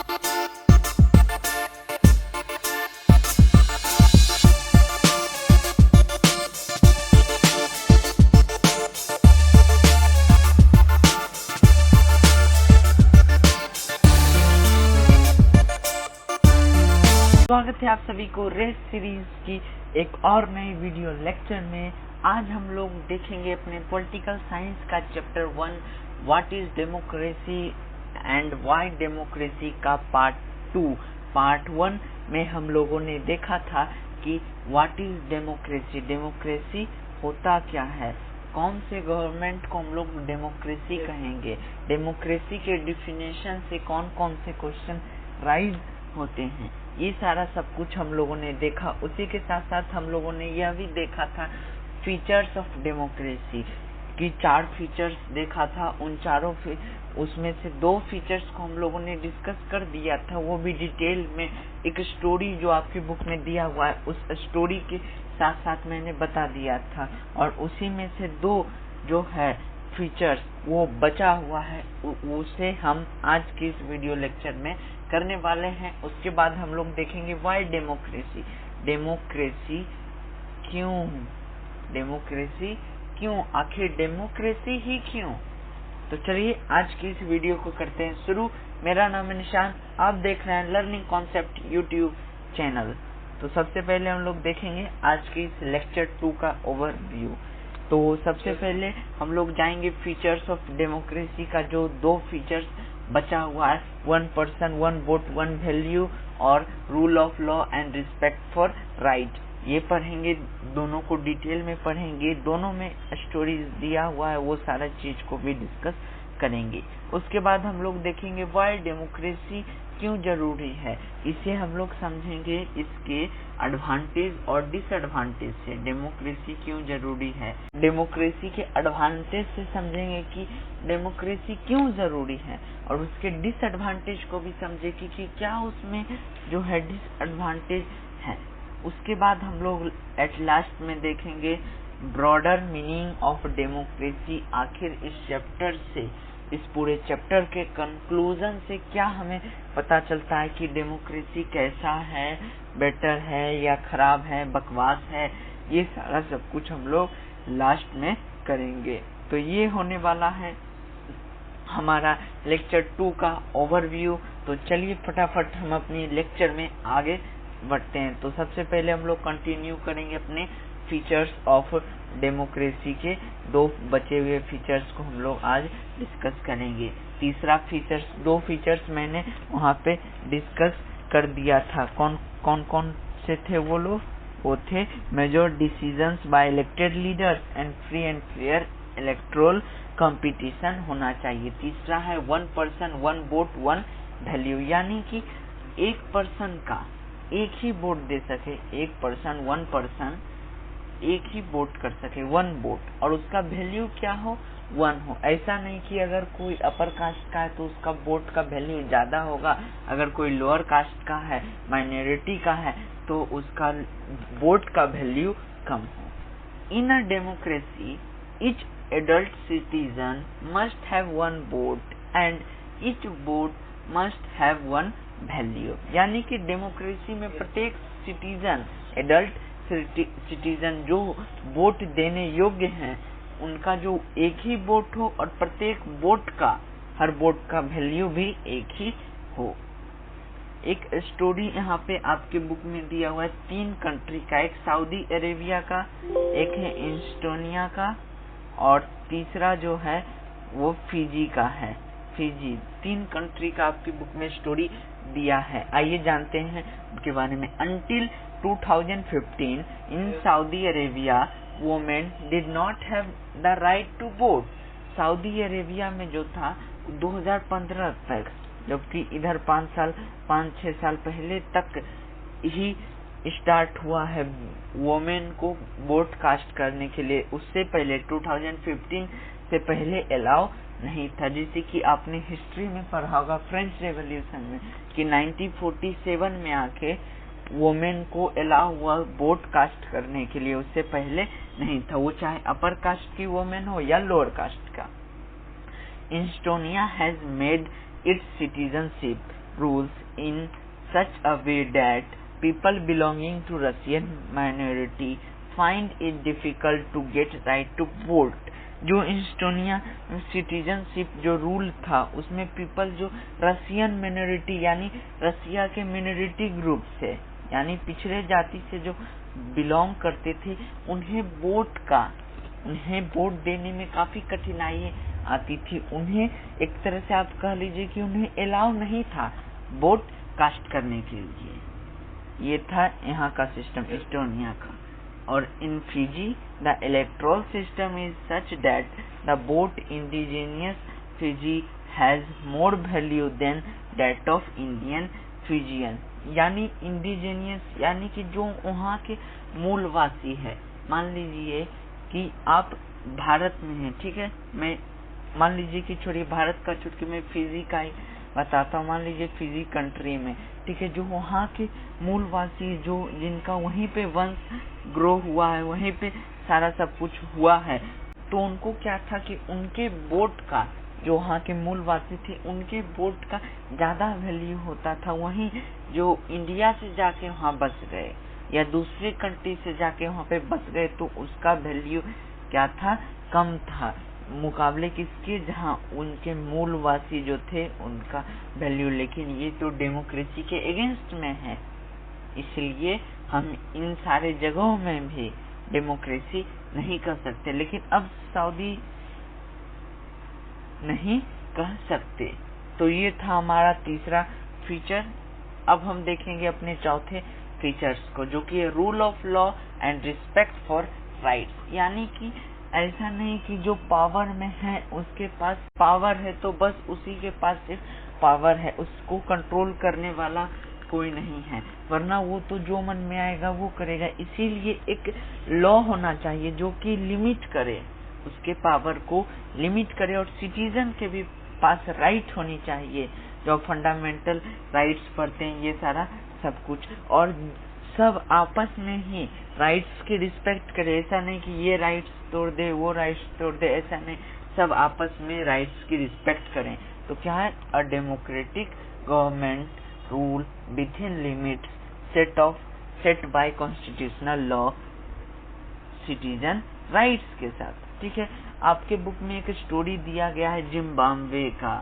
स्वागत है आप सभी को रेस सीरीज की एक और नई वीडियो लेक्चर में। आज हम लोग देखेंगे अपने पॉलिटिकल साइंस का chapter 1 what is democracy and why democracy का पार्ट 2। पार्ट 1 में हम लोगों ने देखा था कि व्हाट इज डेमोक्रेसी, डेमोक्रेसी होता क्या है, कौन से गवर्नमेंट को हम लोग डेमोक्रेसी कहेंगे, डेमोक्रेसी के डिफिनेशन से कौन कौन से क्वेश्चन राइज होते हैं, ये सारा सब कुछ हम लोगों ने देखा। उसी के साथ साथ हम लोगों ने यह भी देखा था फीचर्स ऑफ डेमोक्रेसी की 4 फीचर्स देखा था। उन चारों उसमें से 2 फीचर्स को हम लोगों ने डिस्कस कर दिया था, वो भी डिटेल में एक स्टोरी जो आपकी बुक में दिया हुआ है उस स्टोरी के साथ साथ मैंने बता दिया था। और उसी में से 2 जो है फीचर्स वो बचा हुआ है, उसे हम आज की इस वीडियो लेक्चर में करने वाले हैं। उसके बाद हम लोग देखेंगे व्हाई डेमोक्रेसी, डेमोक्रेसी क्यों, डेमोक्रेसी क्यों, आखिर डेमोक्रेसी ही क्यों। तो चलिए आज की इस वीडियो को करते हैं शुरू। मेरा नाम है निशान, आप देख रहे हैं लर्निंग कॉन्सेप्ट यूट्यूब चैनल। तो सबसे पहले हम लोग देखेंगे आज की इस लेक्चर 2 का ओवरव्यू। तो सबसे पहले हम लोग जाएंगे फीचर्स ऑफ डेमोक्रेसी का, जो 2 फीचर्स बचा हुआ है, 1 पर्सन 1 वोट 1 वैल्यू और rule of law and respect for right. ये पढ़ेंगे, दोनों को डिटेल में पढ़ेंगे, दोनों में स्टोरीज दिया हुआ है, वो सारा चीज को भी डिस्कस करेंगे। उसके बाद हम लोग देखेंगे व्हाई डेमोक्रेसी क्यों जरूरी है, इसे हम लोग समझेंगे, इसके एडवांटेज और डिसएडवांटेज से डेमोक्रेसी क्यों जरूरी है। डेमोक्रेसी के एडवांटेज से समझेंगे कि डेमोक्रेसी क्यों जरूरी है, और उसके डिसएडवांटेज को भी समझेंगे कि क्या उसमें जो है डिसएडवांटेज है। उसके बाद हम लोग एट लास्ट में देखेंगे ब्रॉडर मीनिंग ऑफ डेमोक्रेसी। आखिर इस चैप्टर से, इस पूरे चैप्टर के कंक्लूजन से क्या हमें पता चलता है कि डेमोक्रेसी कैसा है, बेटर है या खराब है, बकवास है, ये सारा सब कुछ हम लोग लास्ट में करेंगे। तो ये होने वाला है हमारा लेक्चर 2 का ओवरव्यू। तो चलिए फटाफट हम अपनी लेक्चर में आगे बढ़ते हैं। तो सबसे पहले हम लोग कंटिन्यू करेंगे अपने फीचर्स ऑफ डेमोक्रेसी के 2 बचे हुए फीचर्स को हम लोग आज डिस्कस करेंगे। तीसरा फीचर्स, 2 फीचर्स मैंने वहाँ पे डिस्कस कर दिया था। कौन से थे वो लोग? वो थे major decisions by elected leaders and free and fair electoral competition होना चाहिए। तीसरा है 1 पर्सन 1 वोट 1 वैल्यू, यानी कि एक पर्सन का एक ही वोट दे सके, एक पर्सन 1 पर्सन एक ही वोट कर सके, 1 वोट, और उसका वैल्यू क्या हो, 1 हो। ऐसा नहीं कि अगर कोई अपर कास्ट का है तो उसका वोट का वैल्यू ज्यादा होगा, अगर कोई लोअर कास्ट का है, माइनॉरिटी का है, तो उसका वोट का वैल्यू कम हो। In a democracy each adult citizen must have 1 vote and each vote must have 1 value, यानी कि डेमोक्रेसी में प्रत्येक सिटीजन, एडल्ट सिटीजन जो वोट देने योग्य हैं, उनका जो एक ही वोट हो और प्रत्येक वोट का, हर वोट का वैल्यू भी एक ही हो। एक स्टोरी यहाँ पे आपके बुक में दिया हुआ है 3 कंट्री का, एक सऊदी अरेबिया का, एक है इंस्टोनिया का, और तीसरा जो है वो फिजी का है। फिजी, 3 कंट्री का आपकी बुक में स्टोरी दिया है। आइए जानते हैं उनके बारे में। Until 2015 in Saudi Arabia, women did not have the right to vote. Saudi Arabia में जो था 2015 तक, जबकि इधर 5-6 साल पहले तक ही स्टार्ट हुआ है वोमेन को वोट कास्ट करने के लिए। उससे पहले 2015 से पहले अलाउ नहीं था, जैसे कि आपने हिस्ट्री में पढ़ा होगा फ्रेंच रेवोल्यूशन में कि 1947 में आके वोमेन को अलाउ हुआ वोट कास्ट करने के लिए, उससे पहले नहीं था, वो चाहे अपर कास्ट की वोमेन हो या लोअर कास्ट का। Estonia has made its citizenship rules in such a way that people belonging to Russian minority find it difficult to get right to vote। जो इस्टोनिया सिटीजनशिप जो rule था उसमें people जो Russian minority यानी रसिया के minority group से यानी पिछड़े जाति से जो बिलोंग करते थे उन्हें वोट देने में काफी कठिनाई आती थी। उन्हें एक तरह से आप कह लीजिए कि उन्हें अलाउ नहीं था वोट कास्ट करने के लिए। ये था यहाँ का सिस्टम इस्टोनिया का। और in Fiji the electoral system is such that the vote indigenous Fiji has more value than that of Indian Fijian. यानी इंडिजीनियस यानी कि जो वहाँ के मूलवासी है। मान लीजिए कि आप भारत में हैं, ठीक है, मैं मान लीजिए कि छोड़िए भारत का छोड़ के मैं फिजी का ही बताता हूँ। मान लीजिए फिजी कंट्री में, ठीक है, जो वहाँ के मूलवासी जो जिनका वहीं पे वंश ग्रो हुआ है, वहीं पे सारा सब कुछ हुआ है, तो उनको क्या था कि उनके वोट का जो वहाँ के मूलवासी थे उनके वोट का ज्यादा वैल्यू होता था। वहीं जो इंडिया से जाके वहाँ बस गए या दूसरे कंट्री से जाके वहाँ पे बस गए तो उसका वैल्यू क्या था, कम था मुकाबले किसके जहाँ उनके मूलवासी जो थे उनका वैल्यू। लेकिन ये तो डेमोक्रेसी के अगेंस्ट में है, इसलिए हम इन सारे जगहों में भी डेमोक्रेसी नहीं कर सकते। लेकिन अब सऊदी नहीं कह सकते। तो ये था हमारा तीसरा फीचर। अब हम देखेंगे अपने चौथे फीचर्स को, जो कि rule of law and respect for rights. यानी कि ऐसा नहीं कि जो पावर में है उसके पास पावर है तो बस उसी के पास सिर्फ पावर है, उसको कंट्रोल करने वाला कोई नहीं है, वरना वो तो जो मन में आएगा वो करेगा। इसीलिए एक लॉ होना चाहिए जो कि लिमिट करे, उसके पावर को लिमिट करे। और सिटीजन के भी पास राइट होनी चाहिए, जो फंडामेंटल राइट्स पढ़ते हैं ये सारा सब कुछ, और सब आपस में ही राइट्स की रिस्पेक्ट करे। ऐसा नहीं कि ये राइट्स तोड़ दे वो राइट्स तोड़ दे, ऐसा नहीं, सब आपस में राइट्स की रिस्पेक्ट करें। तो क्या है, a democratic government rule within limits set by constitutional law citizen rights के साथ। ठीक है, आपके बुक में एक स्टोरी दिया गया है जिम्बाब्वे का।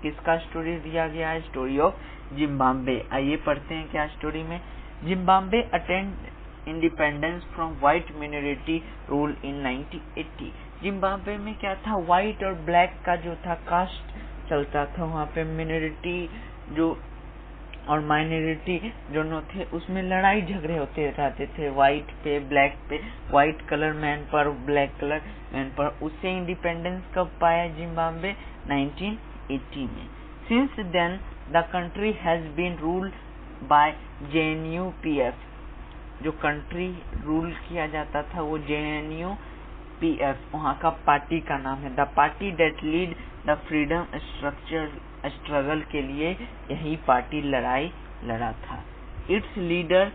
किसका स्टोरी दिया गया है? Story of Zimbabwe. आइए पढ़ते हैं क्या स्टोरी में। Zimbabwe attend independence from white minority rule in 1980। Zimbabwe में क्या था, व्हाइट और ब्लैक का जो था कास्ट चलता था। वहाँ पे मिनोरिटी जो और माइनॉरिटी दोनों थे उसमें लड़ाई झगड़े होते रहते थे, व्हाइट पे ब्लैक पे, व्हाइट कलर मैन पर ब्लैक कलर मैन पर। उससे इंडिपेंडेंस कब पाया जिम्बाब्वे? 1980 में। Since then the country has been ruled by JNU-PF। जो कंट्री रूल किया जाता था वो JNU-PF वहाँ का पार्टी का नाम है। The party that lead the freedom struggle के लिए यही पार्टी लड़ाई लड़ा था। Its leader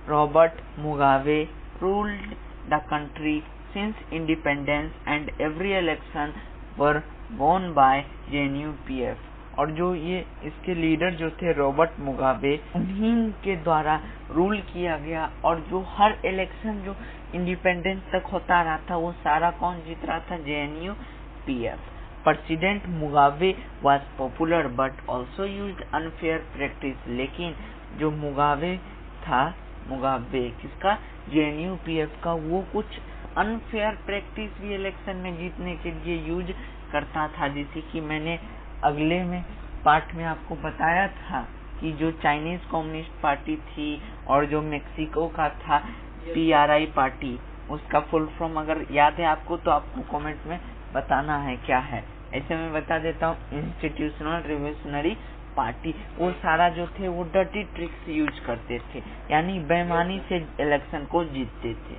Robert Mugabe ruled the country since independence and every election were won by JNU-PF। और जो ये इसके लीडर जो थे रॉबर्ट मुगाबे, उन्हीं के द्वारा रूल किया गया। और जो हर इलेक्शन जो इंडिपेंडेंस तक होता रहा था वो सारा कौन जीत रहा था? JNU-PF। President Mugabe was popular but also used unfair practice. लेकिन जो मुगाबे था, मुगाबे किसका? JNU-PF का, वो कुछ अनफेयर प्रैक्टिस भी इलेक्शन में जीतने के लिए यूज करता था। जैसे कि मैंने अगले में पार्ट में आपको बताया था कि जो चाइनीज कम्युनिस्ट पार्टी थी और जो मेक्सिको का था PRI पार्टी, उसका फुल फॉर्म अगर याद है आपको तो आपको कमेंट में बताना है क्या है। ऐसे मैं बता देता हूँ, इंस्टीट्यूशनल रिवोल्यूशनरी पार्टी। वो सारा जो थे वो डर्टी ट्रिक्स यूज करते थे, यानी बेईमानी से इलेक्शन को जीतते थे।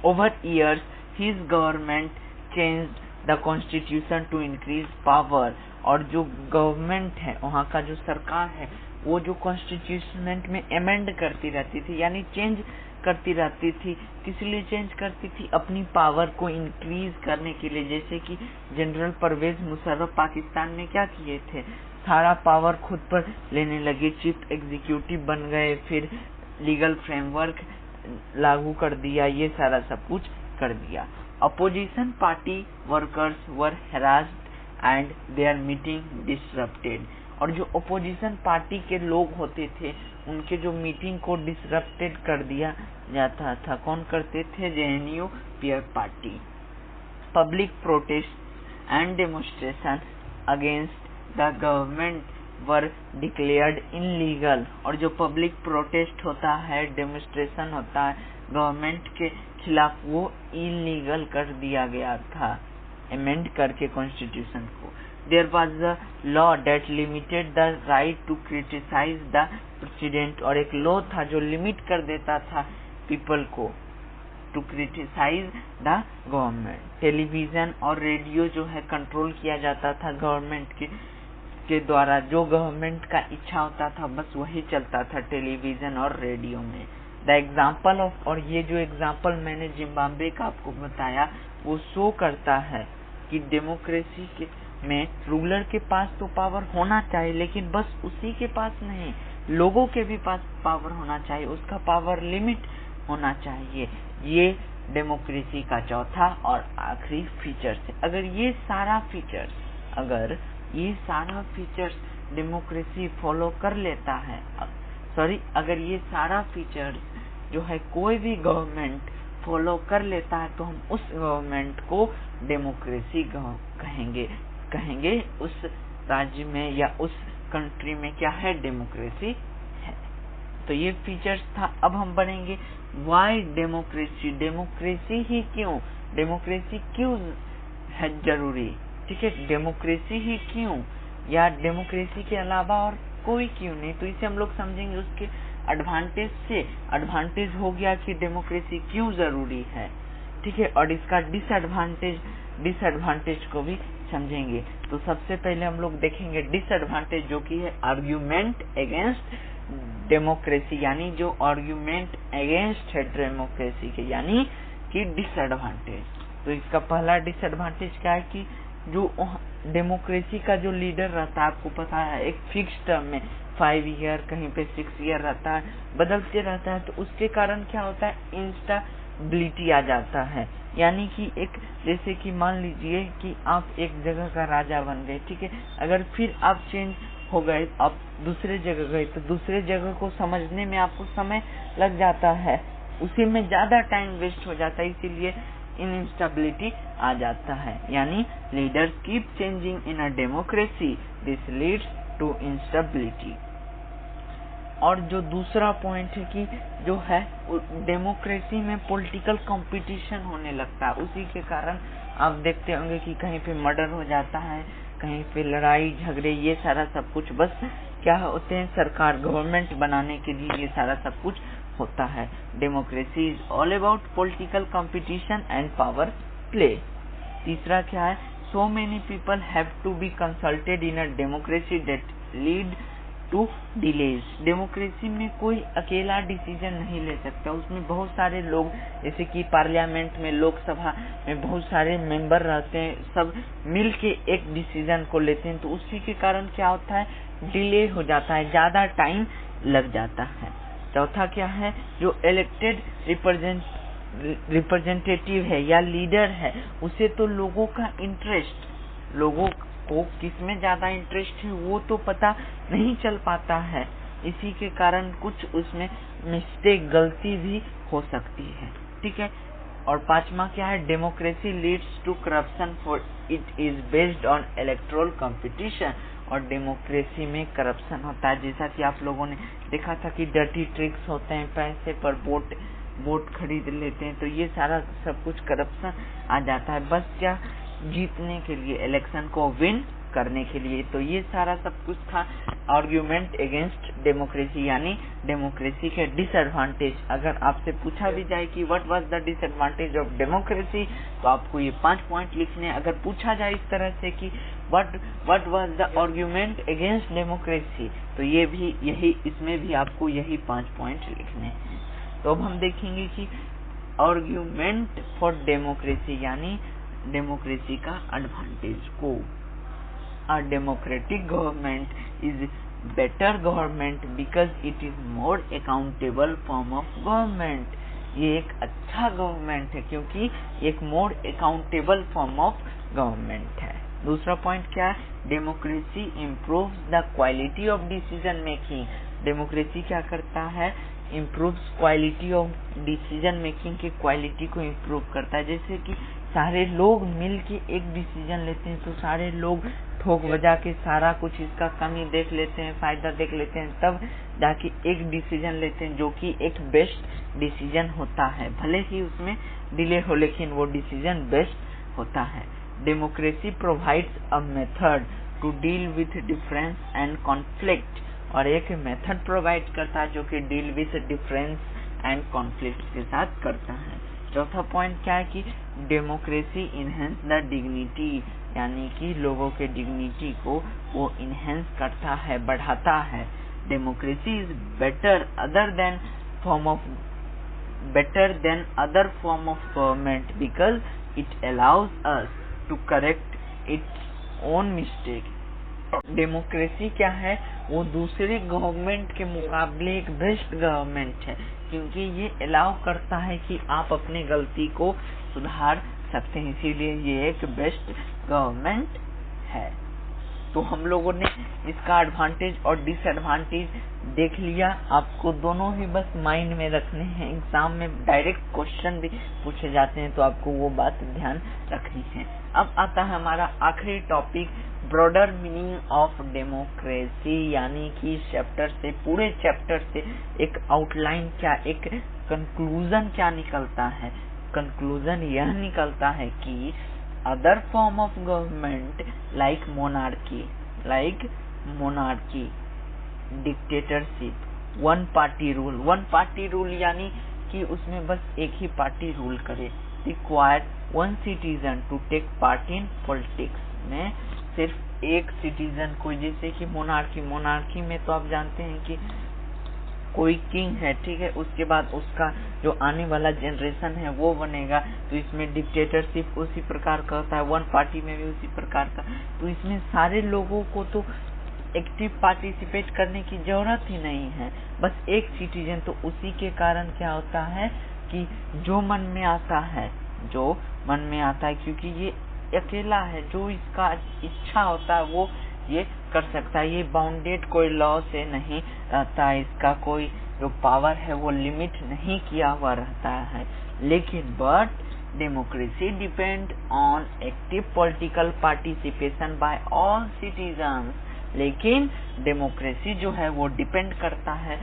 Over years his government changed the constitution to increase power. और जो गवर्नमेंट है वहाँ का जो सरकार है वो जो कॉन्स्टिट्यूशन में अमेंड करती रहती थी, यानी चेंज करती रहती थी। किस लिए चेंज करती थी? अपनी पावर को इंक्रीज करने के लिए। जैसे कि जनरल परवेज मुशर्रफ पाकिस्तान में क्या किए थे? सारा पावर खुद पर लेने लगे, चीफ एग्जीक्यूटिव बन गए, फिर लीगल फ्रेमवर्क लागू कर दिया, ये सारा सब कुछ कर दिया। Opposition party workers were harassed and their meeting disrupted. और जो अपोजिशन पार्टी के लोग होते थे उनके जो मीटिंग को डिसरप्टेड कर दिया जाता था। कौन करते थे? JNU peer party. Public protest and demonstration against the government were declared illegal. और जो पब्लिक प्रोटेस्ट होता है, डेमोन्स्ट्रेशन होता है गवर्नमेंट के खिलाफ, वो इलीगल कर दिया गया था अमेंड करके कॉन्स्टिट्यूशन को। There was a law that limited the right to criticize the president। और एक लॉ था जो लिमिट कर देता था पीपल को to criticise the government. Television और रेडियो जो है कंट्रोल किया जाता था गवर्नमेंट के द्वारा। जो गवर्नमेंट का इच्छा होता था बस वही चलता था टेलीविजन और रेडियो में। द एग्जाम्पल ऑफ, और ये जो एग्जाम्पल मैंने जिम्बाब्वे का आपको बताया वो शो करता है कि डेमोक्रेसी के में रूलर के पास तो पावर होना चाहिए, लेकिन बस उसी के पास नहीं, लोगों के भी पास पावर होना चाहिए, उसका पावर लिमिट होना चाहिए। ये डेमोक्रेसी का चौथा और आखिरी फीचर्स है। अगर ये सारा फीचर्स डेमोक्रेसी फॉलो कर लेता है, अगर ये सारा फीचर्स जो है कोई भी गवर्नमेंट फॉलो कर लेता है तो हम उस गवर्नमेंट को डेमोक्रेसी कहेंगे। उस राज्य में या उस कंट्री में क्या है? डेमोक्रेसी है। तो ये फीचर्स था। अब हम बढ़ेंगे व्हाई डेमोक्रेसी। डेमोक्रेसी ही क्यों? डेमोक्रेसी क्यों है जरूरी? ठीक है, डेमोक्रेसी ही क्यों, या डेमोक्रेसी के अलावा और कोई क्यों नहीं? तो इसे हम लोग समझेंगे उसके एडवांटेज से। एडवांटेज हो गया कि डेमोक्रेसी क्यों जरूरी है, ठीक है, और इसका डिसएडवांटेज को भी समझेंगे। तो सबसे पहले हम लोग देखेंगे डिसएडवांटेज, जो कि है आर्ग्यूमेंट अगेंस्ट डेमोक्रेसी, यानी जो आर्ग्यूमेंट अगेंस्ट है डेमोक्रेसी के, यानी कि डिसएडवांटेज। तो इसका पहला डिसएडवांटेज क्या है कि जो डेमोक्रेसी का जो लीडर रहता है, आपको पता है एक फिक्स टर्म में 5 ईयर, कहीं पे 6 ईयर रहता है, बदलते रहता है। तो उसके कारण क्या होता है? इंस्टेबिलिटी आ जाता है। यानी कि एक, जैसे कि मान लीजिए कि आप एक जगह का राजा बन गए, ठीक है, अगर फिर आप चेंज हो गए, आप दूसरे जगह गए, तो दूसरे जगह को समझने में आपको समय लग जाता है, उसी में ज्यादा टाइम वेस्ट हो जाता है, इसीलिए इंस्टेबिलिटी आ जाता है। यानी leaders keep changing in a democracy, this leads to instability. और जो दूसरा पॉइंट है कि जो है डेमोक्रेसी में पॉलिटिकल कंपटीशन होने लगता है। उसी के कारण आप देखते होंगे कि कहीं पे मर्डर हो जाता है, कहीं पे लड़ाई झगड़े, ये सारा सब कुछ बस क्या होते हैं? सरकार, गवर्नमेंट बनाने के लिए ये सारा सब कुछ होता है। Democracy is all about political competition and power play. तीसरा क्या है? So many people have to be consulted in a democracy that lead to delays. Democracy में कोई अकेला डिसीजन नहीं ले सकता, उसमें बहुत सारे लोग, जैसे कि पार्लियामेंट में, लोकसभा में बहुत सारे मेंबर रहते हैं, सब मिल के एक डिसीजन को लेते हैं। तो उसी के कारण क्या होता है? डिले हो जाता है, ज्यादा टाइम लग जाता है। चौथा क्या है? जो इलेक्टेड रिप्रेजेंटेटिव है या लीडर है, उसे तो लोगों का इंटरेस्ट, लोगों को किसमें ज्यादा इंटरेस्ट है वो तो पता नहीं चल पाता है। इसी के कारण कुछ उसमें मिस्टेक, गलती भी हो सकती है, ठीक है। और पांचवा क्या है? Democracy leads to corruption for it is based on electoral competition. और डेमोक्रेसी में करप्शन होता है, जैसा कि आप लोगों ने देखा था कि डर्टी ट्रिक्स होते हैं, पैसे पर वोट खरीद लेते हैं, तो ये सारा सब कुछ करप्शन आ जाता है, बस क्या, जीतने के लिए, इलेक्शन को विन करने के लिए। तो ये सारा सब कुछ था आर्ग्यूमेंट अगेंस्ट डेमोक्रेसी, यानी डेमोक्रेसी के डिसएडवांटेज। अगर आपसे पूछा भी जाए कि what was the disadvantage of democracy, तो आपको ये 5 पॉइंट लिखने। अगर पूछा जाए इस तरह से कि what was the argument against democracy, तो ये भी यही, इसमें भी आपको यही 5 पॉइंट लिखने हैं। तो अब हम देखेंगे कि आर्ग्यूमेंट फॉर डेमोक्रेसी, यानी डेमोक्रेसी का एडवांटेज को। a democratic government is better government because it is more accountable form of government. ये एक अच्छा गवर्नमेंट है क्योंकि एक मोर अकाउंटेबल फॉर्म ऑफ गवर्नमेंट है। दूसरा पॉइंट क्या है? Democracy improves the quality of decision making. Democracy क्या करता है? Improves quality of decision making की क्वालिटी को इम्प्रूव करता है। जैसे कि सारे लोग मिल के एक डिसीजन लेते हैं तो सारे लोग ठोक बजा के सारा कुछ इसका कमी देख लेते हैं, फायदा देख लेते हैं, तब जाके एक डिसीजन लेते हैं जो कि एक बेस्ट डिसीजन होता है। भले ही उसमें डिले हो लेकिन वो डिसीजन बेस्ट होता है। Democracy provides a method to deal with difference and conflict, और एक मेथड प्रोवाइड करता है जो कि deal with difference and conflict के साथ करता है। चौथा पॉइंट क्या है कि डेमोक्रेसी इनहेंस द डिग्निटी, यानी कि लोगों के डिग्निटी को वो इनहेंस करता है, बढ़ाता है। Democracy is better than other form of government because it allows us to correct its own mistake. Democracy क्या है? वो दूसरे गवर्नमेंट के मुकाबले एक बेस्ट गवर्नमेंट है क्योंकि ये अलाउ करता है कि आप अपनी गलती को सुधार सकते हैं, इसीलिए ये एक बेस्ट गवर्नमेंट है। तो हम लोगों ने इसका एडवांटेज और डिसएडवांटेज देख लिया। आपको दोनों ही बस माइंड में रखने हैं, एग्जाम में डायरेक्ट क्वेश्चन भी पूछे जाते हैं तो आपको वो बात ध्यान रखनी है। अब आता है हमारा आखिरी topic, broader meaning of democracy, यानी कि पूरे चैप्टर से एक आउटलाइन क्या, एक कंक्लूजन क्या निकलता है। कंक्लूजन यह निकलता है कि other form of government like monarchy, dictatorship, one party rule यानी कि उसमें बस एक ही पार्टी रूल करे, require one citizen to take part in politics, में सिर्फ एक सिटीजन को, जैसे कि मोनार्की में तो आप जानते हैं कि कोई किंग है, ठीक है, उसके बाद उसका जो आने वाला जनरेशन है वो बनेगा। तो इसमें डिक्टेटरशिप उसी प्रकार का होता है, वन पार्टी में भी उसी प्रकार का। तो इसमें सारे लोगों को तो एक्टिव पार्टिसिपेट करने की जरूरत ही नहीं है, बस एक सिटीजन। तो उसी के कारण क्या होता है कि जो मन में आता है क्योंकि ये अकेला है, जो इसका इच्छा होता है वो ये कर सकता है। ये बाउंडेड कोई लॉ से नहीं रहता है, इसका कोई जो पावर है वो लिमिट नहीं किया हुआ रहता है। लेकिन but democracy depend on active political participation by all citizens. लेकिन डेमोक्रेसी जो है वो डिपेंड करता है,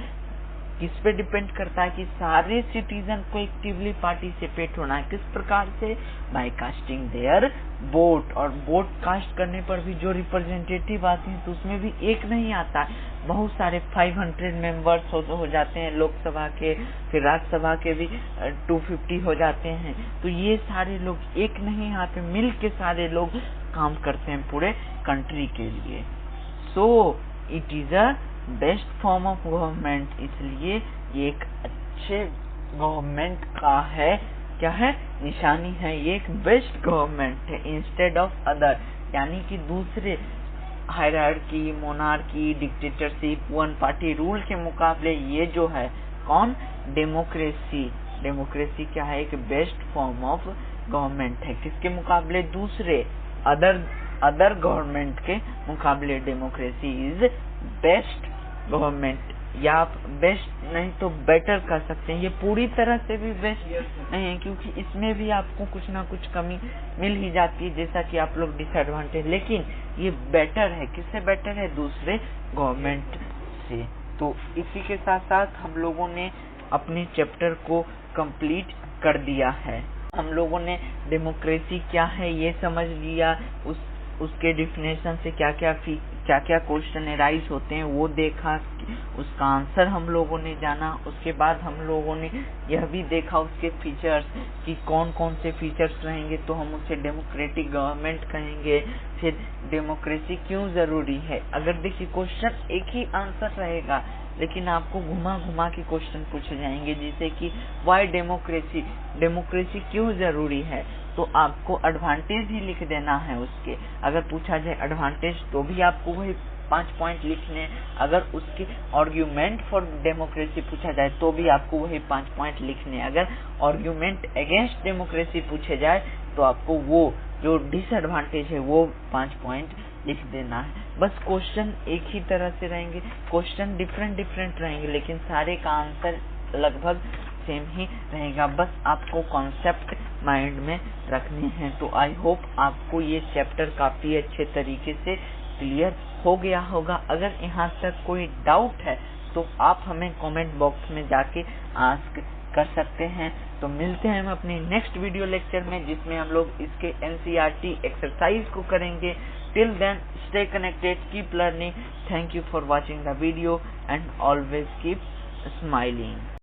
किस पे डिपेंड करता है कि सारे सिटीजन को एक्टिवली पार्टिसिपेट होना है। किस प्रकार से? बाय कास्टिंग देयर वोट, और वोट कास्ट करने पर भी जो रिप्रेजेंटेटिव आते हैं तो उसमें भी एक नहीं आता है, बहुत सारे 500 मेंबर्स हो जाते हैं लोकसभा के, फिर राज्यसभा के भी 250 हो जाते हैं। तो ये सारे लोग एक नहीं आते, मिल के सारे लोग काम करते हैं पूरे कंट्री के लिए। So it is a best form of government, इसलिए ये एक अच्छे गवर्नमेंट का है, क्या है, निशानी है। ये एक बेस्ट गवर्नमेंट है इंस्टेड ऑफ अदर, यानी कि दूसरे hierarchy, monarchy, dictatorship, one party rule के मुकाबले ये जो है कौन, डेमोक्रेसी क्या है, एक बेस्ट फॉर्म ऑफ गवर्नमेंट है। किसके मुकाबले? दूसरे अदर गवर्नमेंट के मुकाबले डेमोक्रेसी इज बेस्ट गवर्नमेंट, या आप बेस्ट नहीं तो बेटर कर सकते हैं। ये पूरी तरह से भी बेस्ट नहीं है क्योंकि इसमें भी आपको कुछ ना कुछ कमी मिल ही जाती है, जैसा कि आप लोग डिसएडवांटेज, लेकिन ये बेटर है। किससे बेटर है? दूसरे गवर्नमेंट से। तो इसी के साथ साथ हम लोगों ने अपने चैप्टर को कंप्लीट कर दिया है। हम लोगों ने डेमोक्रेसी क्या है ये समझ लिया, उसके डिफिनेशन से क्या क्या क्वेश्चन अराइज होते हैं वो देखा, उसका आंसर हम लोगों ने जाना। उसके बाद हम लोगों ने यह भी देखा उसके फीचर्स कि कौन कौन से फीचर्स रहेंगे तो हम उसे डेमोक्रेटिक गवर्नमेंट कहेंगे। फिर डेमोक्रेसी क्यों जरूरी है। अगर देखिए क्वेश्चन एक ही आंसर रहेगा लेकिन आपको घुमा घुमा के क्वेश्चन पूछे जाएंगे, जैसे कि वाई डेमोक्रेसी, डेमोक्रेसी क्यों जरूरी है, तो आपको एडवांटेज ही लिख देना है उसके। अगर पूछा जाए एडवांटेज तो भी आपको वही 5 पॉइंट लिखने, अगर उसके आर्ग्यूमेंट फॉर डेमोक्रेसी पूछा जाए तो भी आपको वही 5 पॉइंट लिखने, अगर आर्ग्यूमेंट अगेंस्ट डेमोक्रेसी पूछे जाए तो आपको वो जो डिसएडवांटेज है वो 5 पॉइंट लिख देना है। बस क्वेश्चन एक ही तरह से रहेंगे, क्वेश्चन डिफरेंट रहेंगे, लेकिन सारे का आंसर लगभग सेम ही रहेगा। बस आपको कॉन्सेप्ट माइंड में रखने हैं। तो आई होप आपको ये चैप्टर काफी अच्छे तरीके से क्लियर हो गया होगा। अगर यहाँ तक कोई डाउट है तो आप हमें कमेंट बॉक्स में जाके आस्क कर सकते हैं। तो मिलते हैं हम अपने नेक्स्ट वीडियो लेक्चर में, जिसमें हम लोग इसके NCERT एक्सरसाइज को करेंगे। Till then stay connected, keep learning. Thank you for watching the video and always keep smiling.